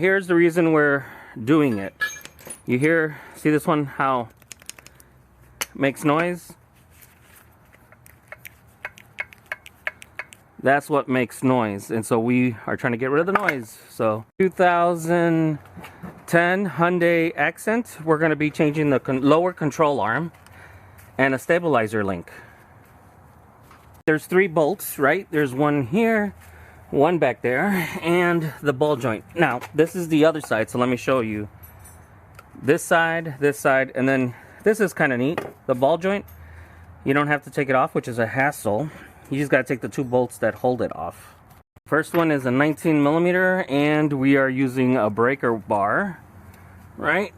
Here's the reason we're doing it. You see this one, how it makes noise? That's what makes noise, and so we are trying to get rid of the noise. So 2010 Hyundai Accent, we're going to be changing the lower control arm and a stabilizer link. There's 3 bolts, right? There's one here, one back there, and the ball joint. Now, this is the other side, so let me show you. This side, and then this is kind of neat. The ball joint, you don't have to take it off, which is a hassle. You just got to take the 2 bolts that hold it off. First one is a 19 millimeter, and we are using a breaker bar, right?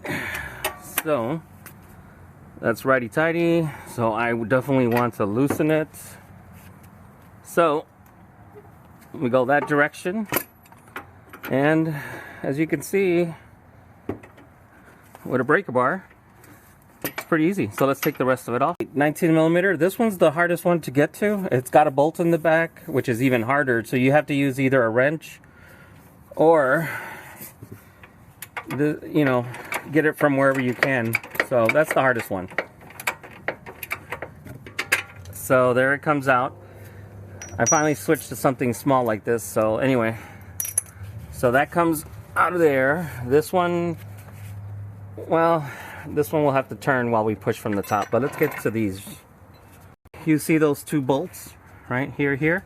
So, that's righty-tighty, so I would definitely want to loosen it. So, we go that direction, and as you can see, with a breaker bar, it's pretty easy. So let's take the rest of it off. 19 millimeter, this one's the hardest one to get to. It's got a bolt in the back, which is even harder, so you have to use either a wrench or get it from wherever you can. So that's the hardest one. So there it comes out. I finally switched to something small like this. So anyway, so that comes out of there. This one, well, this one will have to turn while we push from the top, but let's get to these. You see those 2 bolts right here.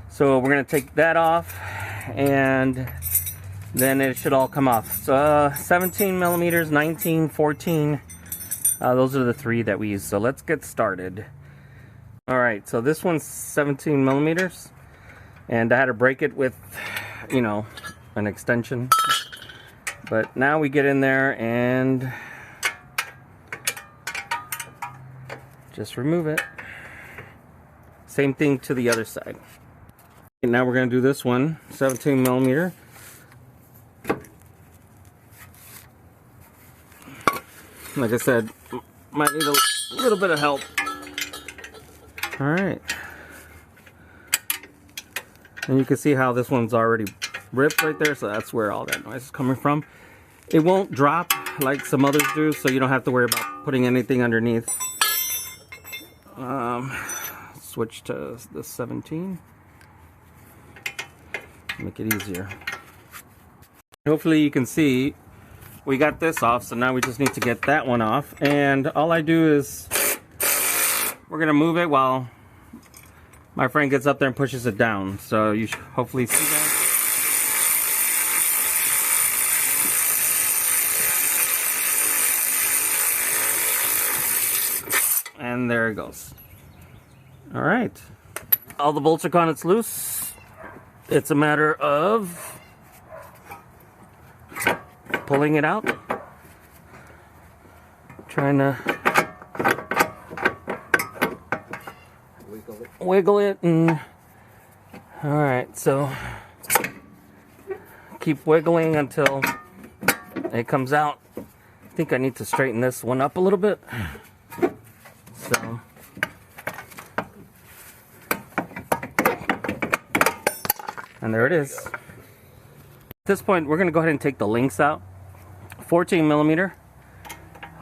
So we're going to take that off, and then it should all come off. So 17 millimeters, 19, 14, those are the 3 that we use. So let's get started. All right, so this one's 17 millimeters, and I had to break it with, an extension. But now we get in there and just remove it. Same thing to the other side. And now we're going to do this one, 17 millimeter. Like I said, might need a little bit of help. All right. And you can see how this one's already ripped right there, so that's where all that noise is coming from. It won't drop like some others do, so you don't have to worry about putting anything underneath. Switch to the 17. Make it easier. Hopefully you can see we got this off, so now we just need to get that one off. And all I do is we're gonna move it while my friend gets up there and pushes it down. So you should hopefully see that. And there it goes. All right. All the bolts are gone, it's loose. It's a matter of pulling it out. Trying to wiggle it and alright, so keep wiggling until it comes out. I think I need to straighten this one up a little bit. So and there it is. At this point we're going to go ahead and take the links out. 14 millimeter.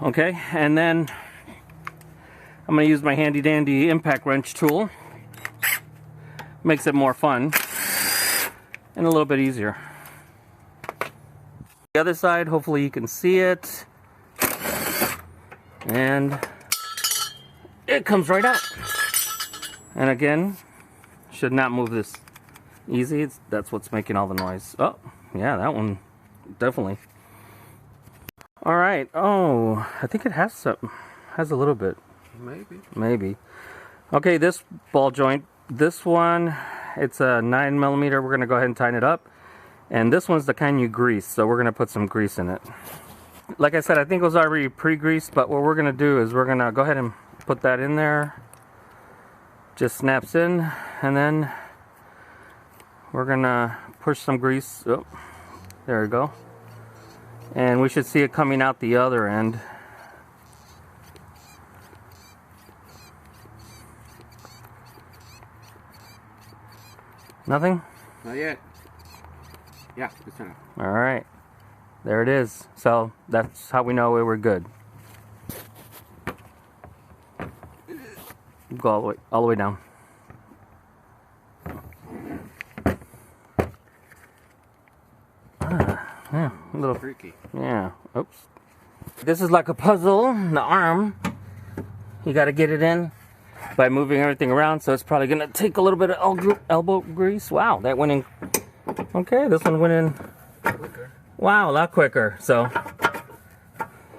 Okay, and then I'm going to use my handy dandy impact wrench tool. Makes it more fun and a little bit easier. The other side, hopefully you can see it. And it comes right out. And again, should not move this easy. That's what's making all the noise. Oh, yeah, that one definitely. All right. Oh, I think it has a little bit. Maybe. Okay, this ball joint, this one, it's a 9 millimeter. We're gonna go ahead and tighten it up. And this one's the kind you grease, so we're gonna put some grease in it. Like I said, I think it was already pre-greased, but what we're gonna do is we're gonna go ahead and put that in there. Just snaps in, and then we're gonna push some grease. Oh, there we go. And we should see it coming out the other end. Nothing? Not yet. Yeah, it's enough. All right. There it is. So that's how we know we were good. Go all the way down. Yeah, a little freaky. Yeah. Oops. This is like a puzzle. The arm, you got to get it in by moving everything around. So it's probably gonna take a little bit of elbow grease. Wow, that went in. Okay, this one went in. Quicker. Wow, a lot quicker. So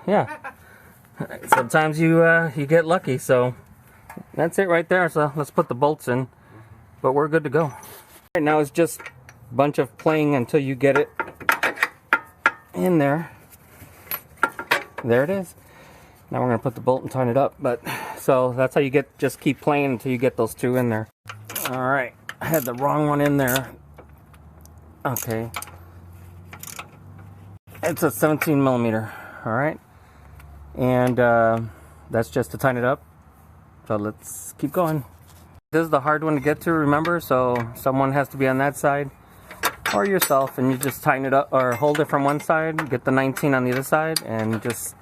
yeah, sometimes you get lucky. So that's it right there. So let's put the bolts in, but we're good to go. Right now it's just a bunch of playing until you get it in there. There it is. Now we're gonna put the bolt and tighten it up. But so that's how you just keep playing until you get those two in there. All right, I had the wrong one in there. Okay, it's a 17 millimeter. All right, and that's just to tighten it up. So let's keep going. This is the hard one to get to, remember, so someone has to be on that side or yourself, and you just tighten it up or hold it from one side, get the 19 on the other side, and just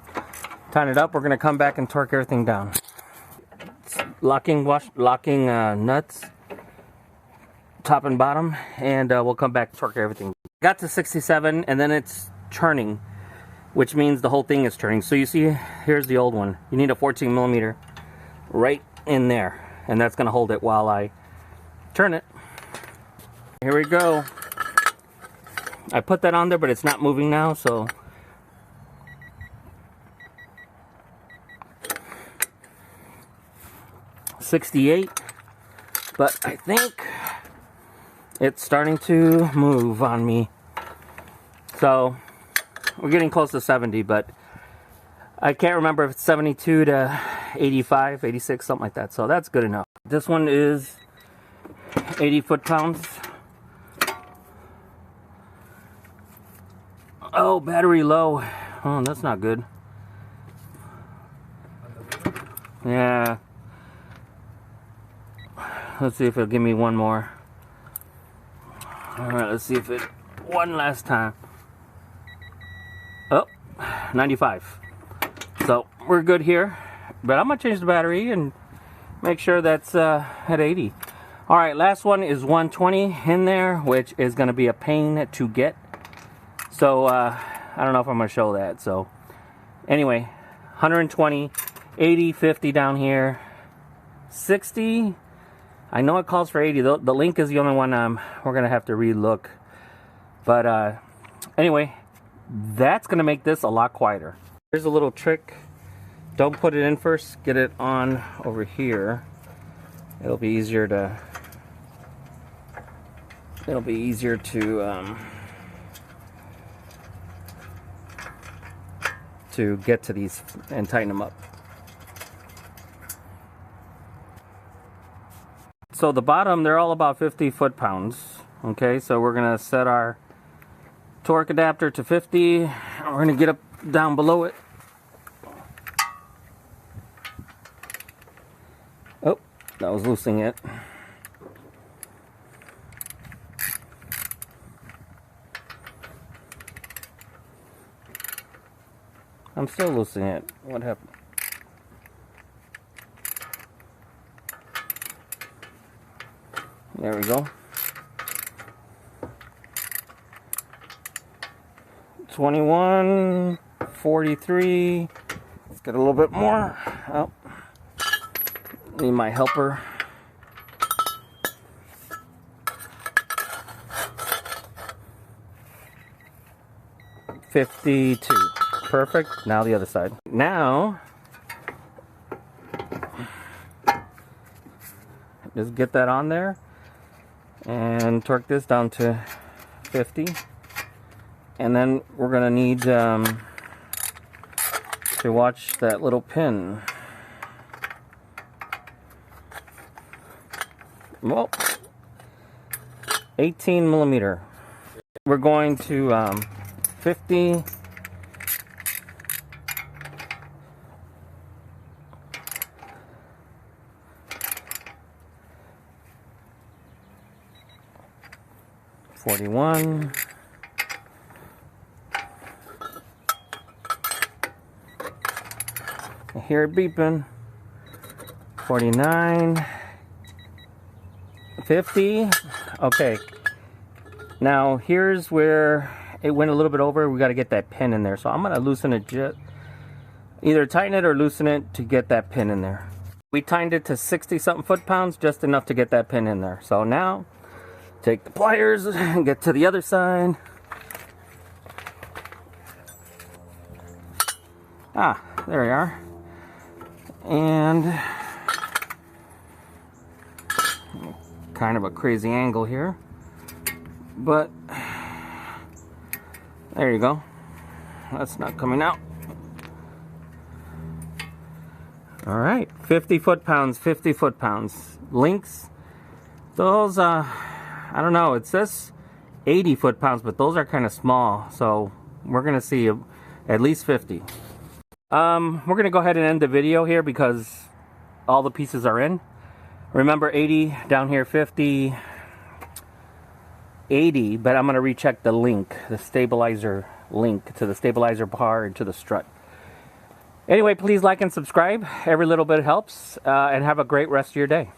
tighten it up. We're going to come back and torque everything down. It's locking nuts, top and bottom, and we'll come back and torque everything. Got to 67, and then it's turning, which means the whole thing is turning. So you see, here's the old one. You need a 14 millimeter right in there, and that's going to hold it while I turn it. Here we go. I put that on there, but it's not moving now, so .68, but I think it's starting to move on me. So we're getting close to 70, but I can't remember if it's 72 to 85, 86, something like that. So that's good enough. This one is 80 foot-pounds. Oh, battery low. Oh, that's not good. Yeah. Let's see if it'll give me one more. Alright, let's see if it... One last time. Oh, 95. So, we're good here. But I'm going to change the battery and make sure that's at 80. Alright, last one is 120 in there, which is going to be a pain to get. So, I don't know if I'm going to show that. So, anyway, 120, 80, 50 down here, 60. I know it calls for 80. The link is the only one we're going to have to re-look. But, anyway, that's going to make this a lot quieter. Here's a little trick. Don't put it in first. Get it on over here. It'll be easier to... to get to these and tighten them up. So the bottom, they're all about 50 foot-pounds. Okay, so we're gonna set our torque adapter to 50. We're gonna get up down below it. Oh, that was loosening it. I'm still loosening it. What happened? There we go. 21, 43. Let's get a little bit more. Oh, need my helper. $52. Perfect. Now the other side. Now, just get that on there and torque this down to 50. And then we're going to need to watch that little pin. Well, 18 millimeter. We're going to 50. $41. hear it beeping. 49, 50. Okay. Now here's where it went a little bit over. We got to get that pin in there. So I'm going to loosen it, either tighten it or loosen it to get that pin in there. We tightened it to 60 something foot-pounds, just enough to get that pin in there. So now take the pliers and get to the other side. Ah, there we are. And kind of a crazy angle here, but there you go. That's not coming out. All right, 50 foot-pounds, 50 foot-pounds. Links, those, I don't know, it says 80 foot-pounds, but those are kind of small, so we're gonna see at least 50. We're gonna go ahead and end the video here because all the pieces are in. Remember 80, down here 50, 80, but I'm gonna recheck the link, the stabilizer link to the stabilizer bar and to the strut. Anyway, please like and subscribe. Every little bit helps, and have a great rest of your day.